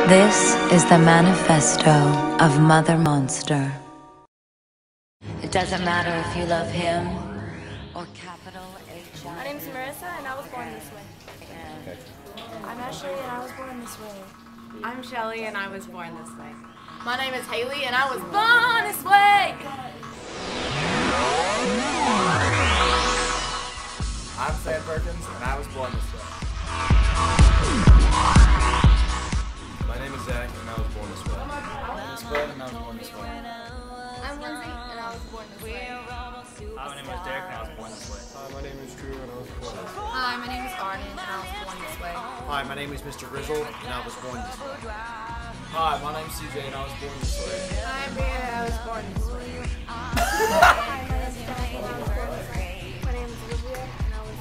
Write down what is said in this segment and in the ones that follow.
This is the manifesto of Mother Monster. It doesn't matter if you love him or capital H. My name's Marissa, and I was born this way. I'm Ashley, and I was born this way. I'm Shelly, and I was born this way. My name is Haley, and I was born this way. I'm Sam Perkins, and I was born this way. My name is Zach, and I was born this way. I'm Spread, and I was born this way. I'm Lindsay, and I was born this way. Hi, my name is Derek, and I was born this way. Hi, my name is Drew, and I was born this way. Hi, my name is Arden, and I was born this way. Hi, my name is Mr. Grizzle, and I was born this way. Hi, my name's CJ, and I was born this way. Hi, I'm Brianna, and I was born this way. My name is Olivia, and I was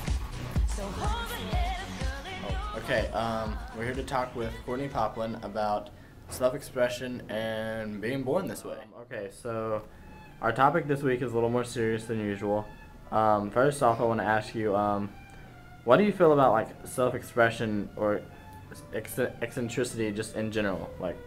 Okay, we're here to talk with Courtney Poplin about self-expression and being born this way. Okay, so our topic this week is a little more serious than usual. First off, I want to ask you, what do you feel about like self-expression or eccentricity just in general? Like,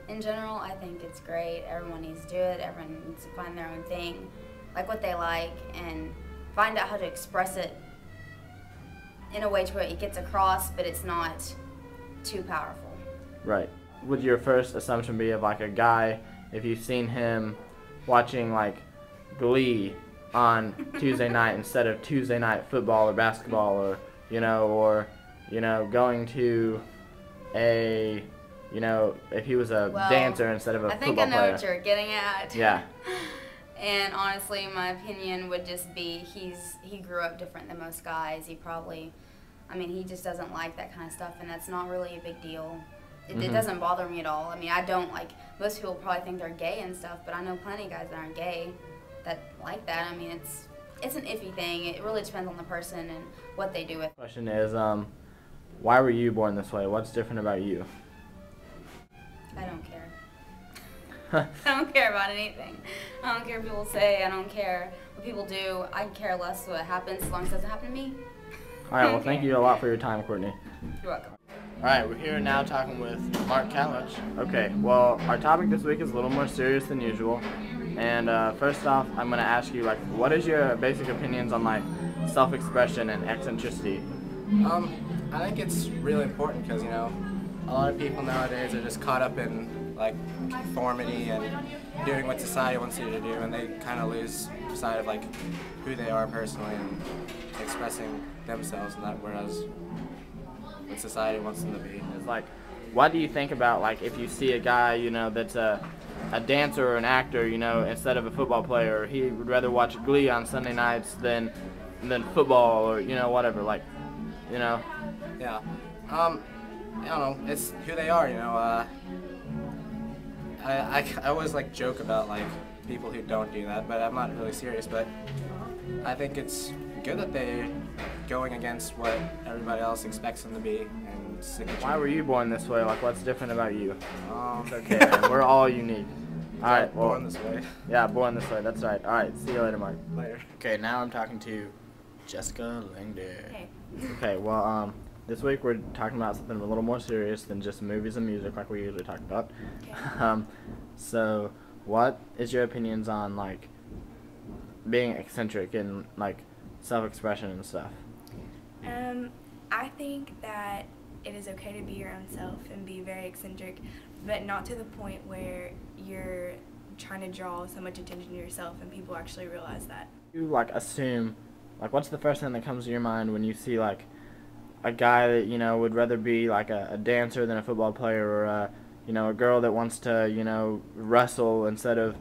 in general, I think it's great. Everyone needs to do it. Everyone needs to find their own thing, like what they like, and find out how to express it in a way to where it gets across, but it's not too powerful. right? Would your first assumption be of like a guy, if you've seen him watching like Glee on Tuesday night instead of Tuesday night football or basketball, or going to a, if he was a dancer instead of a I think football I know player. what you're getting at. Yeah. And honestly, my opinion would just be he grew up different than most guys. He just doesn't like that kind of stuff, and that's not really a big deal. It doesn't bother me at all. I mean, I don't like, most people probably think they're gay and stuff, but I know plenty of guys that aren't gay that like that. I mean, it's an iffy thing. It really depends on the person and what they do with it. Question is, why were you born this way? What's different about you? I don't care. I don't care about anything. I don't care what people say. I don't care what people do. I care less what happens as long as it doesn't happen to me. All right, well, thank you a lot for your time, Courtney. You're welcome. All right, we're here now talking with Mark Kalich. Okay, well, our topic this week is a little more serious than usual. And first off, I'm going to ask you, like, what is your basic opinions on, like, self-expression and eccentricity? I think it's really important because, a lot of people nowadays are just caught up in, like, conformity and doing what society wants you to do, and they kind of lose sight of, like, who they are personally and expressing themselves, and that, whereas what society wants them to be. It's like, what do you think about, like, if you see a guy, that's a dancer or an actor, instead of a football player, he would rather watch Glee on Sunday nights than football or, whatever, like, Yeah. I don't know. It's who they are, I always, like, joke about, like, people who don't do that, but I'm not really serious, but I think it's good that they're going against what everybody else expects them to be and sticking to. Why were you born this way? Like, what's different about you? It's okay, Okay. man. We're all unique. All right, well, Born this way. yeah, born this way. That's right. All right, see you later, Mark. Later. Okay, now I'm talking to Jessica Langdon. Hey. Okay, well, this week we're talking about something a little more serious than just movies and music like we usually talk about. Okay. So what is your opinions on, like, being eccentric and, like, self-expression and stuff? I think that it is okay to be your own self and be very eccentric, but not to the point where you're trying to draw so much attention to yourself and people actually realize that. You, like, assume, like, what's the first thing that comes to your mind when you see, like, a guy that, would rather be, like, a dancer than a football player, or a girl that wants to, wrestle instead of,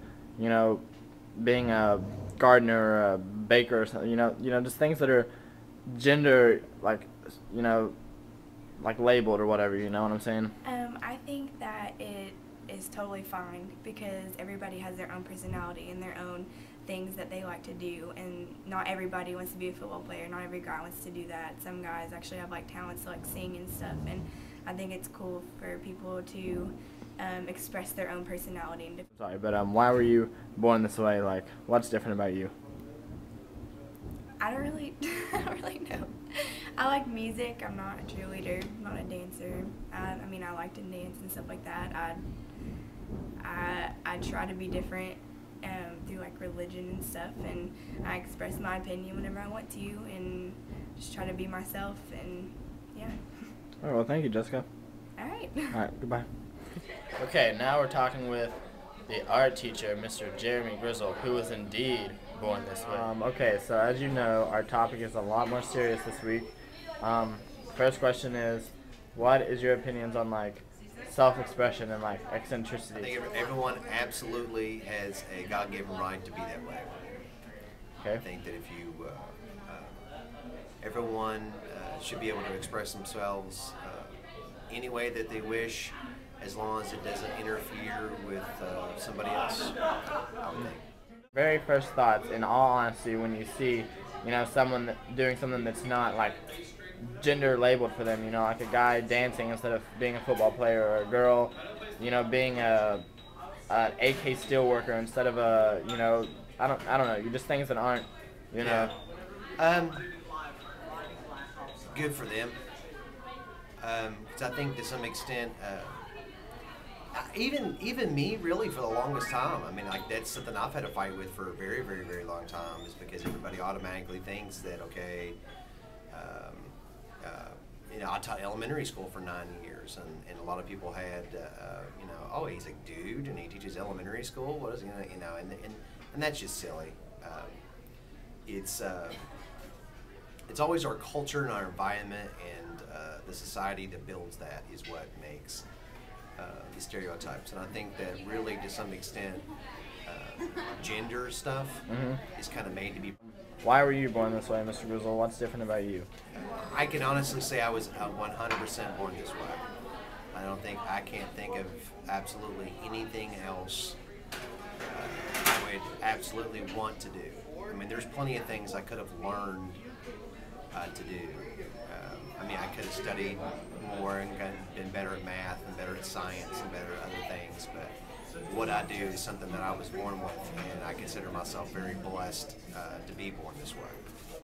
being a gardener or a baker or something, just things that are gender, like, like labeled or whatever, you know what I'm saying? I think that it is totally fine because everybody has their own personality and their own things that they like to do, and not everybody wants to be a football player. Not every guy wants to do that. Some guys actually have, like, talents to, like, sing and stuff, and I think it's cool for people to express their own personality. Sorry, but why were you born this way? Like, what's different about you? I don't really know. I like music. I'm not a cheerleader, not a dancer. I mean, I like to dance and stuff like that. I try to be different through like religion and stuff, and I express my opinion whenever I want to, and just try to be myself, and yeah. All right, well, thank you, Jessica. All right. All right, goodbye. Okay, now we're talking with the art teacher, Mr. Jeremy Grizzle, who was indeed born this way. Okay, so as you know, our topic is a lot more serious this week. First question is, what is your opinions on like self-expression and like eccentricity? I think everyone absolutely has a God-given right to be that way. Okay. I think that if you, everyone should be able to express themselves any way that they wish, as long as it doesn't interfere with somebody else, I would think. Very first thoughts, in all honesty, when you see, you know, someone doing something that's not like gender labeled for them, you know, like a guy dancing instead of being a football player, or a girl, you know, being an AK steelworker instead of a, you know, I don't know, you just things that aren't, you know. Good for them. Because I think to some extent, even me, really, for the longest time, I mean, like, that's something I've had to fight with for a very, very, very long time, is because everybody automatically thinks that, okay, you know, I taught elementary school for 9 years, and a lot of people had, you know, oh, he's a dude and he teaches elementary school. What is he gonna, you know, and that's just silly. It's always our culture and our environment and the society that builds that is what makes these stereotypes. And I think that really, to some extent, gender stuff is kind of made to be. Why were you born this way, Mr. Grizzle? What's different about you? I can honestly say I was 100% born this way. I can't think of absolutely anything else I would absolutely want to do. I mean, there's plenty of things I could have learned to do. I mean, I could have studied more and been better at math and better at science and better at other things, but what I do is something that I was born with, and I consider myself very blessed to be born this way.